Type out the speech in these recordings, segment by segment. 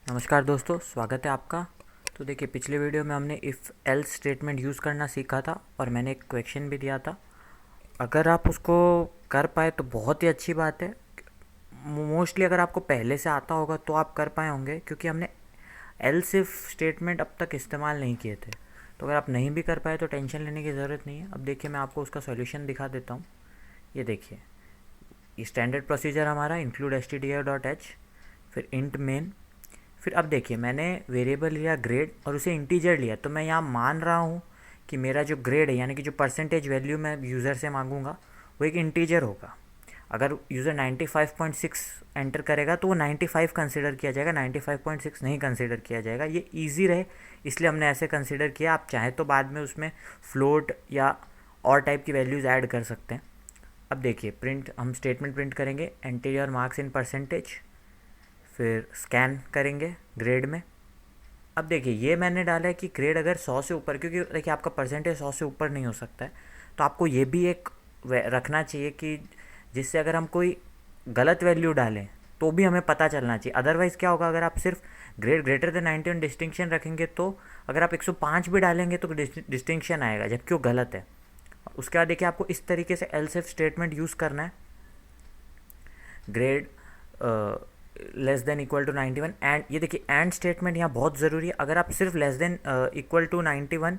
नमस्कार दोस्तों, स्वागत है आपका। तो देखिए, पिछले वीडियो में हमने इफ़ एल्स स्टेटमेंट यूज़ करना सीखा था और मैंने एक क्वेश्चन भी दिया था। अगर आप उसको कर पाए तो बहुत ही अच्छी बात है। मोस्टली अगर आपको पहले से आता होगा तो आप कर पाए होंगे, क्योंकि हमने एल्स इफ स्टेटमेंट अब तक इस्तेमाल नहीं किए थे। तो अगर आप नहीं भी कर पाए तो टेंशन लेने की ज़रूरत नहीं है। अब देखिए, मैं आपको उसका सॉल्यूशन दिखा देता हूँ। ये देखिए, ये स्टैंडर्ड प्रोसीजर हमारा इंक्लूड stdio.h, फिर इंट मेन। फिर अब देखिए, मैंने वेरिएबल लिया ग्रेड और उसे इंटीजर लिया, तो मैं यहाँ मान रहा हूँ कि मेरा जो ग्रेड है, यानी कि जो परसेंटेज वैल्यू मैं यूज़र से मांगूंगा, वो एक इंटीजर होगा। अगर यूज़र 95.6 एंटर करेगा तो वो 95 कंसिडर किया जाएगा, 95.6 नहीं कंसिडर किया जाएगा। ये इजी रहे इसलिए हमने ऐसे कंसिडर किया। आप चाहें तो बाद में उसमें फ्लोट या और टाइप की वैल्यूज़ ऐड कर सकते हैं। अब देखिए, प्रिंट हम स्टेटमेंट प्रिंट करेंगे इंटीरियर मार्क्स इन परसेंटेज, फिर स्कैन करेंगे ग्रेड में। अब देखिए, ये मैंने डाला है कि ग्रेड अगर 100 से ऊपर, क्योंकि देखिए आपका परसेंटेज 100 से ऊपर नहीं हो सकता है, तो आपको ये भी एक रखना चाहिए कि जिससे अगर हम कोई गलत वैल्यू डालें तो भी हमें पता चलना चाहिए। अदरवाइज़ क्या होगा, अगर आप सिर्फ ग्रेड ग्रेटर देन 91 डिस्टिंक्शन रखेंगे तो अगर आप 105 भी डालेंगे तो डिस्टिंक्शन आएगा, जबकि वो गलत है। उसके बाद देखिए, आपको इस तरीके से एल्स इफ स्टेटमेंट यूज़ करना है। Grade less than equal to 91, and ये देखिए एंड स्टेटमेंट यहाँ बहुत ज़रूरी है। अगर आप सिर्फ लेस देन इक्वल टू 91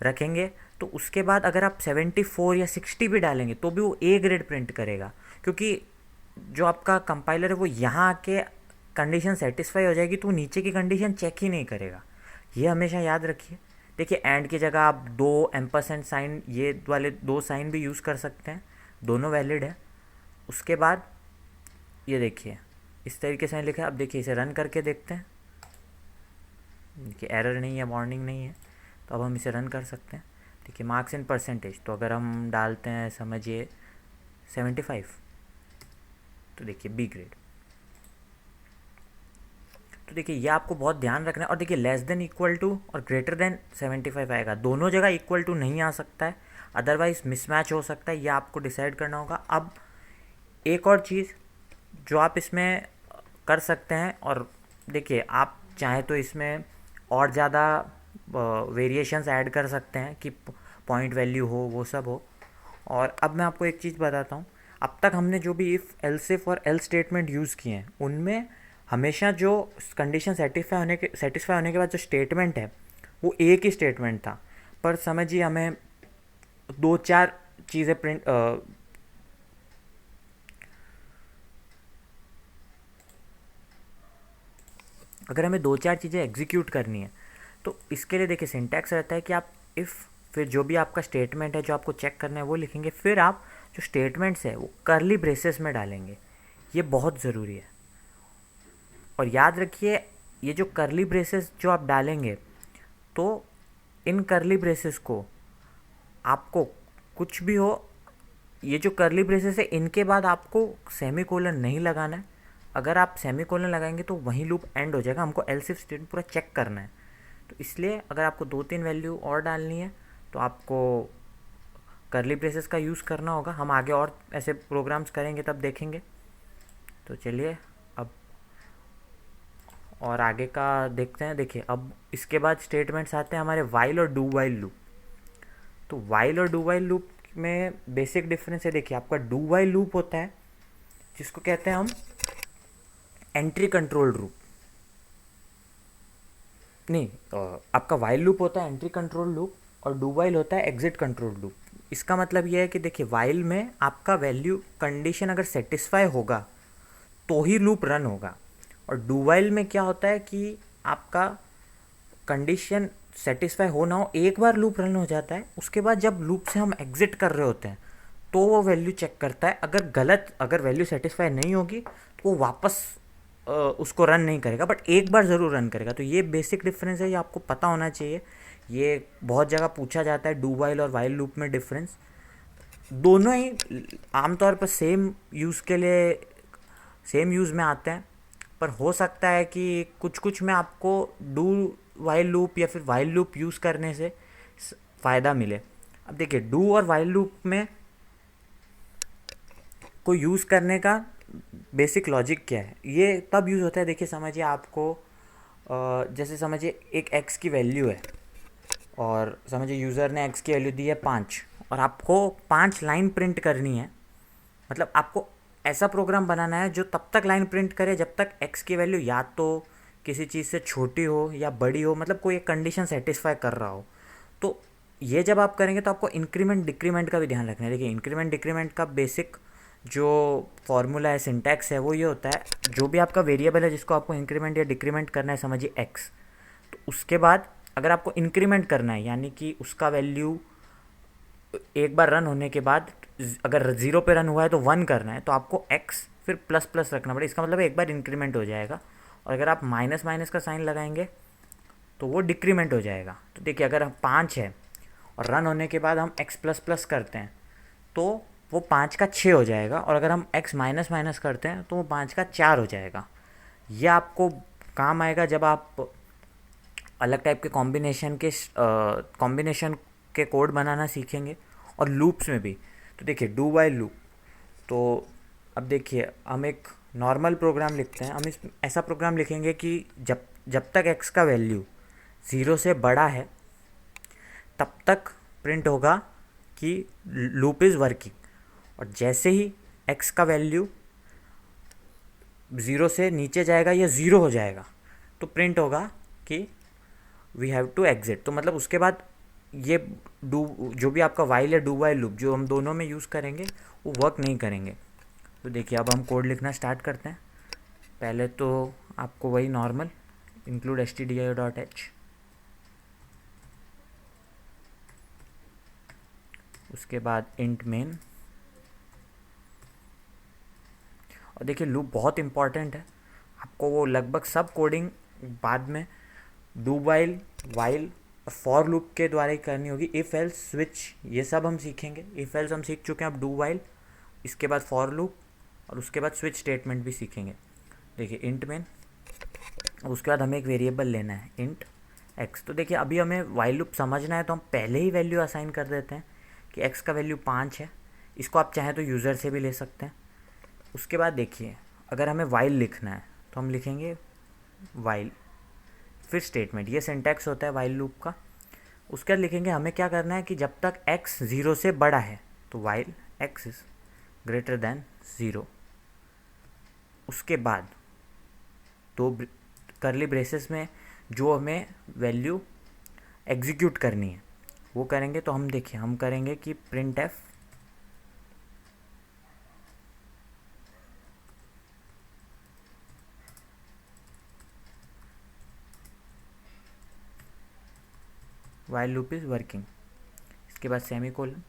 रखेंगे तो उसके बाद अगर आप 74 या 60 भी डालेंगे तो भी वो ए ग्रेड प्रिंट करेगा, क्योंकि जो आपका कंपाइलर है वो यहाँ आके कंडीशन सेटिस्फाई हो जाएगी तो वो नीचे की कंडीशन चेक ही नहीं करेगा। ये हमेशा याद रखिए। देखिए, एंड की जगह आप दो एम्परसेंट साइन, ये वाले दो साइन भी यूज़ कर सकते हैं, दोनों वैलिड है। उसके बाद ये देखिए, इस तरीके से लिखा है। अब देखिए, इसे रन करके देखते हैं। देखिए, एरर नहीं है, वार्निंग नहीं है, तो अब हम इसे रन कर सकते हैं। देखिए, मार्क्स इन परसेंटेज, तो अगर हम डालते हैं समझिए 75, तो देखिए बी ग्रेड। तो देखिए, ये आपको बहुत ध्यान रखना है। और देखिए, लेस देन इक्वल टू और ग्रेटर देन 75 आएगा, दोनों जगह इक्वल टू नहीं आ सकता है, अदरवाइज मिसमैच हो सकता है। ये आपको डिसाइड करना होगा। अब एक और चीज़ जो आप इसमें कर सकते हैं, और देखिए आप चाहें तो इसमें और ज़्यादा वेरिएशंस ऐड कर सकते हैं कि पॉइंट वैल्यू हो, वो सब हो। और अब मैं आपको एक चीज़ बताता हूँ। अब तक हमने जो भी इफ़ एल्सिफ और एल स्टेटमेंट यूज़ किए हैं उनमें हमेशा जो कंडीशन सेटिस्फाई होने के बाद जो स्टेटमेंट है वो एक ही स्टेटमेंट था। पर समझिए, हमें दो चार चीज़ें प्रिंट अगर हमें दो चार चीज़ें एग्जीक्यूट करनी है तो इसके लिए देखिए सिंटैक्स रहता है कि आप इफ़, फिर जो भी आपका स्टेटमेंट है जो आपको चेक करना है वो लिखेंगे, फिर आप जो स्टेटमेंट्स है वो करली ब्रेसेस में डालेंगे। ये बहुत ज़रूरी है। और याद रखिए, ये जो करली ब्रेसेस जो आप डालेंगे, तो इन करली ब्रेसेस को आपको कुछ भी हो, ये जो करली ब्रेसेस है इनके बाद आपको सेमी कोलन नहीं लगाना है। अगर आप सेमी कोलन लगाएंगे तो वहीं लूप एंड हो जाएगा। हमको एल्स इफ स्टेटमेंट पूरा चेक करना है। तो इसलिए अगर आपको दो तीन वैल्यू और डालनी है तो आपको करली ब्रेसेस का यूज़ करना होगा। हम आगे और ऐसे प्रोग्राम्स करेंगे तब देखेंगे। तो चलिए अब और आगे का देखते हैं। देखिए, अब इसके बाद स्टेटमेंट्स आते हैं हमारे वाइल और डू वाइल लूप। तो वाइल और डू वाइल लूप में बेसिक डिफरेंस है। देखिए, आपका डू वाइल लूप होता है जिसको कहते हैं हम एंट्री कंट्रोल लूप। नहीं, आपका वाइल लूप होता है एंट्री कंट्रोल लूप और डू वाइल होता है एग्जिट कंट्रोल लूप। इसका मतलब यह है कि देखिए, वाइल में आपका वैल्यू कंडीशन अगर सेटिस्फाई होगा तो ही लूप रन होगा, और डू वाइल में क्या होता है कि आपका कंडीशन सेटिस्फाई हो ना हो, एक बार लूप रन हो जाता है, उसके बाद जब लूप से हम एग्जिट कर रहे होते हैं तो वो वैल्यू चेक करता है। अगर वैल्यू सेटिस्फाई नहीं होगी तो वो वापस उसको रन नहीं करेगा, बट एक बार ज़रूर रन करेगा। तो ये बेसिक डिफरेंस है, ये आपको पता होना चाहिए। ये बहुत जगह पूछा जाता है, डू वाइल और वाइल लूप में डिफरेंस। दोनों ही आमतौर पर सेम यूज़ के लिए सेम यूज़ में आते हैं, पर हो सकता है कि कुछ कुछ में आपको डू वाइल लूप या फिर वाइल लूप यूज़ करने से फ़ायदा मिले। अब देखिए, डू और वाइल लूप में को यूज़ करने का बेसिक लॉजिक क्या है, ये तब यूज़ होता है। देखिए, समझिए आपको जैसे समझिए एक x की वैल्यू है और समझिए यूज़र ने x की वैल्यू दी है 5 और आपको 5 लाइन प्रिंट करनी है। मतलब आपको ऐसा प्रोग्राम बनाना है जो तब तक लाइन प्रिंट करे जब तक x की वैल्यू या तो किसी चीज़ से छोटी हो या बड़ी हो, मतलब कोई एक कंडीशन सेटिस्फाई कर रहा हो। तो ये जब आप करेंगे तो आपको इंक्रीमेंट डिक्रीमेंट का भी ध्यान रखना है। देखिए इंक्रीमेंट डिक्रीमेंट का बेसिक जो फॉर्मूला है, सिंटैक्स है, वो ये होता है, जो भी आपका वेरिएबल है जिसको आपको इंक्रीमेंट या डिक्रीमेंट करना है, समझिए x, तो उसके बाद अगर आपको इंक्रीमेंट करना है यानी कि उसका वैल्यू एक बार रन होने के बाद अगर 0 पे रन हुआ है तो 1 करना है, तो आपको x फिर प्लस प्लस रखना पड़ेगा। इसका मतलब एक बार इंक्रीमेंट हो जाएगा और अगर आप माइनस माइनस का साइन लगाएंगे तो वो डिक्रीमेंट हो जाएगा। तो देखिए अगर हम 5 है और रन होने के बाद हम x प्लस प्लस करते हैं तो वो 5 का 6 हो जाएगा, और अगर हम x माइनस माइनस करते हैं तो वो 5 का 4 हो जाएगा। ये आपको काम आएगा जब आप अलग टाइप के कॉम्बिनेशन के कोड बनाना सीखेंगे और लूप्स में भी। तो देखिए डू वाइल लूप, तो अब देखिए हम एक नॉर्मल प्रोग्राम लिखते हैं। हम इस ऐसा प्रोग्राम लिखेंगे कि जब जब तक x का वैल्यू 0 से बड़ा है तब तक प्रिंट होगा कि लूप इज़ वर्किंग, और जैसे ही x का वैल्यू 0 से नीचे जाएगा या 0 हो जाएगा तो प्रिंट होगा कि वी हैव टू एग्जिट। तो मतलब उसके बाद ये डू जो भी आपका वाइल है, डू वाइल लूप जो हम दोनों में यूज़ करेंगे वो वर्क नहीं करेंगे। तो देखिए अब हम कोड लिखना स्टार्ट करते हैं। पहले तो आपको वही नॉर्मल इंक्लूड stdio.h, उसके बाद इंट मेन। और देखिए लूप बहुत इंपॉर्टेंट है, आपको वो लगभग सब कोडिंग बाद में डू वाइल, वाइल और फॉर लूप के द्वारा ही करनी होगी। इफ़ एल्स स्विच ये सब हम सीखेंगे। इफ़ एल्स हम सीख चुके हैं, अब डू वाइल, इसके बाद फॉर लूप और उसके बाद स्विच स्टेटमेंट भी सीखेंगे। देखिए इंट मेन, उसके बाद हमें एक वेरिएबल लेना है इंट x। तो देखिए अभी हमें वाइल लूप समझना है तो हम पहले ही वैल्यू असाइन कर देते हैं कि x का वैल्यू 5 है। इसको आप चाहें तो यूज़र से भी ले सकते हैं। उसके बाद देखिए अगर हमें वाइल लिखना है तो हम लिखेंगे वाइल फिर स्टेटमेंट, ये सिंटैक्स होता है वाइल लूप का। उसके बाद लिखेंगे हमें क्या करना है कि जब तक x 0 से बड़ा है तो while x is greater than 0। उसके बाद दो करली ब्रेसेस में जो हमें वैल्यू एग्जीक्यूट करनी है वो करेंगे। तो हम देखिए हम करेंगे कि print F while loop is working, इसके बाद सेमी कोलन।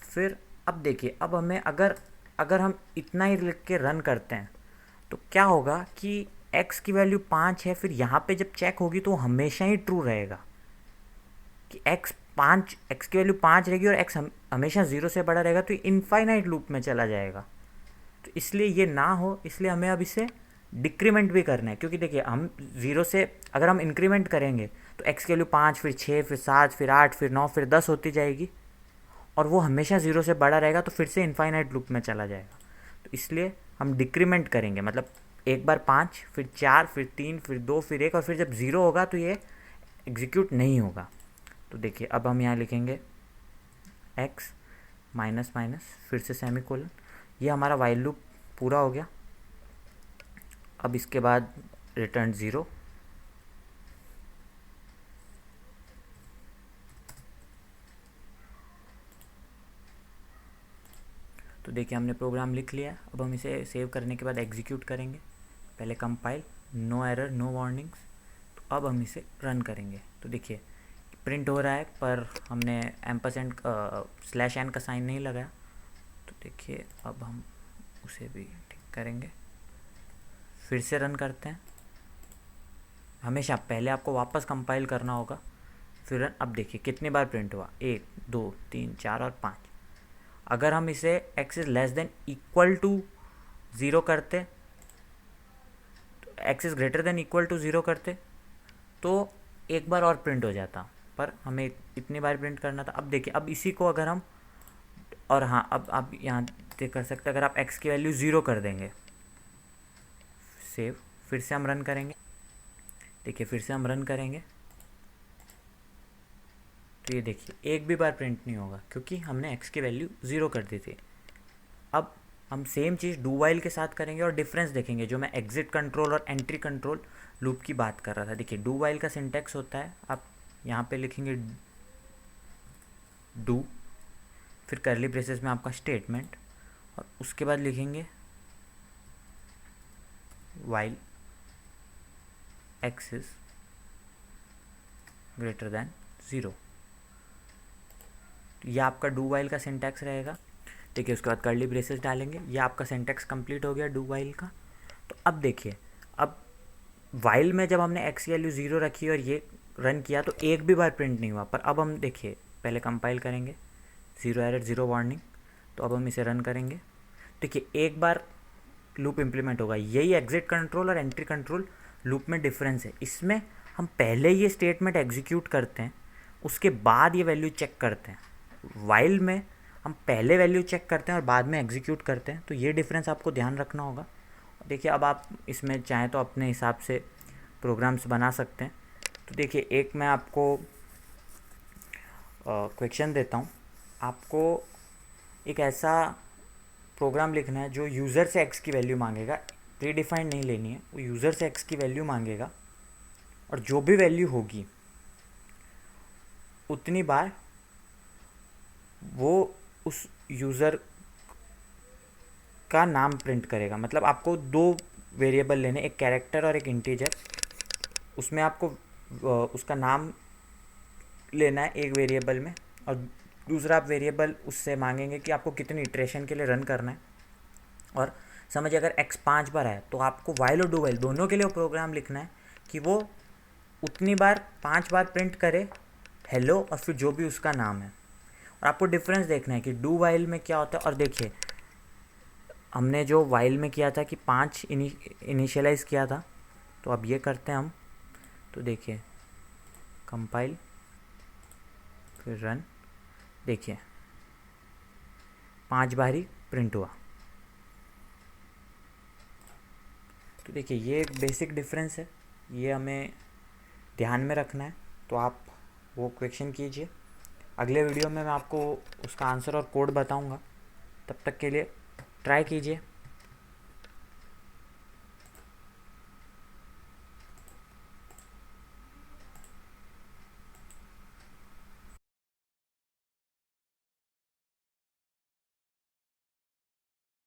फिर अब देखिए अब हमें अगर अगर हम इतना ही लिख के रन करते हैं तो क्या होगा कि x की वैल्यू 5 है, फिर यहाँ पे जब चेक होगी तो हमेशा ही ट्रू रहेगा कि x की वैल्यू 5 रहेगी और x हमेशा 0 से बड़ा रहेगा, तो इनफाइनाइट लूप में चला जाएगा। तो इसलिए ये ना हो, इसलिए हमें अब इसे डिक्रीमेंट भी करना है। क्योंकि देखिए हम 0 से अगर हम इंक्रीमेंट करेंगे तो x की वैल्यू 5 फिर 6 फिर 7 फिर 8 फिर 9 फिर 10 होती जाएगी और वो हमेशा 0 से बड़ा रहेगा, तो फिर से इनफाइनाइट लूप में चला जाएगा। तो इसलिए हम डिक्रीमेंट करेंगे, मतलब एक बार 5 फिर 4 फिर 3 फिर 2 फिर 1 और फिर जब 0 होगा तो ये एग्जीक्यूट नहीं होगा। तो देखिए अब हम यहाँ लिखेंगे x माइनस माइनस फिर से सेमी कोलन। ये हमारा वाइल लूप पूरा हो गया। अब इसके बाद रिटर्न 0। तो देखिए हमने प्रोग्राम लिख लिया। अब हम इसे सेव करने के बाद एग्जीक्यूट करेंगे। पहले compile, no error no warnings. तो अब हम इसे रन करेंगे। तो देखिए प्रिंट हो रहा है पर हमने एम्परसेंड /n का साइन नहीं लगाया। तो देखिए अब हम उसे भी ठीक करेंगे, फिर से रन करते हैं। हमेशा पहले आपको वापस कंपाइल करना होगा फिर रन। अब देखिए कितनी बार प्रिंट हुआ, 1 2 3 4 और 5। अगर हम इसे x is less than equal to 0 करते, तो x is greater than equal to 0 करते तो एक बार और प्रिंट हो जाता, पर हमें इतनी बार प्रिंट करना था। अब देखिए अब इसी को अगर हम, और हाँ अब आप यहाँ देख कर सकते हैं, अगर आप x की वैल्यू 0 कर देंगे, सेव, फिर से हम रन करेंगे। देखिए फिर से हम रन करेंगे तो ये देखिए एक भी बार प्रिंट नहीं होगा क्योंकि हमने x की वैल्यू 0 कर दी थी। अब हम सेम चीज़ डू वाइल के साथ करेंगे और डिफरेंस देखेंगे, जो मैं एग्जिट कंट्रोल और एंट्री कंट्रोल लूप की बात कर रहा था। देखिए डू वाइल का सिंटैक्स होता है, आप यहाँ पे लिखेंगे डू, फिर करली ब्रेसेस में आपका स्टेटमेंट, और उसके बाद लिखेंगे while x is greater than 0। ये आपका डू वाइल का सिंटैक्स रहेगा। देखिए उसके बाद करली ब्रेसेस डालेंगे, ये आपका सिंटैक्स कंप्लीट हो गया डू वाइल का। तो अब देखिए, अब वाइल में जब हमने x की वैल्यू 0 रखी और ये रन किया तो एक भी बार प्रिंट नहीं हुआ। पर अब हम देखिए पहले कंपाइल करेंगे, 0 एरर 0 वार्निंग। तो अब हम इसे रन करेंगे, देखिए एक बार लूप इम्प्लीमेंट होगा। यही एग्जिट कंट्रोल और एंट्री कंट्रोल लूप में डिफरेंस है। इसमें हम पहले ये स्टेटमेंट एग्जीक्यूट करते हैं, उसके बाद ये वैल्यू चेक करते हैं। वाइल में हम पहले वैल्यू चेक करते हैं और बाद में एग्जीक्यूट करते हैं। तो ये डिफरेंस आपको ध्यान रखना होगा। देखिए अब आप इसमें चाहें तो अपने हिसाब से प्रोग्राम्स बना सकते हैं। तो देखिए एक मैं आपको क्वेश्चन देता हूँ। आपको एक ऐसा प्रोग्राम लिखना है जो यूज़र से x की वैल्यू मांगेगा, प्री डिफाइंड नहीं लेनी है, वो यूज़र से x की वैल्यू मांगेगा और जो भी वैल्यू होगी उतनी बार वो उस यूज़र का नाम प्रिंट करेगा। मतलब आपको दो वेरिएबल लेने, एक कैरेक्टर और एक इंटीजर। उसमें आपको उसका नाम लेना है एक वेरिएबल में, और दूसरा आप वेरिएबल उससे मांगेंगे कि आपको कितनी इटरेशन के लिए रन करना है। और समझिए अगर x 5 बार है तो आपको वाइल और डू वाइल दोनों के लिए वो प्रोग्राम लिखना है कि वो उतनी बार 5 बार प्रिंट करे हेलो और फिर जो भी उसका नाम है। और आपको डिफरेंस देखना है कि डू वाइल में क्या होता है। और देखिए हमने जो वाइल में किया था कि 5 इनिशियलाइज़ किया था, तो अब ये करते हैं हम। तो देखिए कंपाइल फिर रन, देखिए 5 बार ही प्रिंट हुआ। तो देखिए ये एक बेसिक डिफरेंस है, ये हमें ध्यान में रखना है। तो आप वो क्वेश्चन कीजिए। अगले वीडियो में मैं आपको उसका आंसर और कोड बताऊंगा। तब तक के लिए ट्राई कीजिए।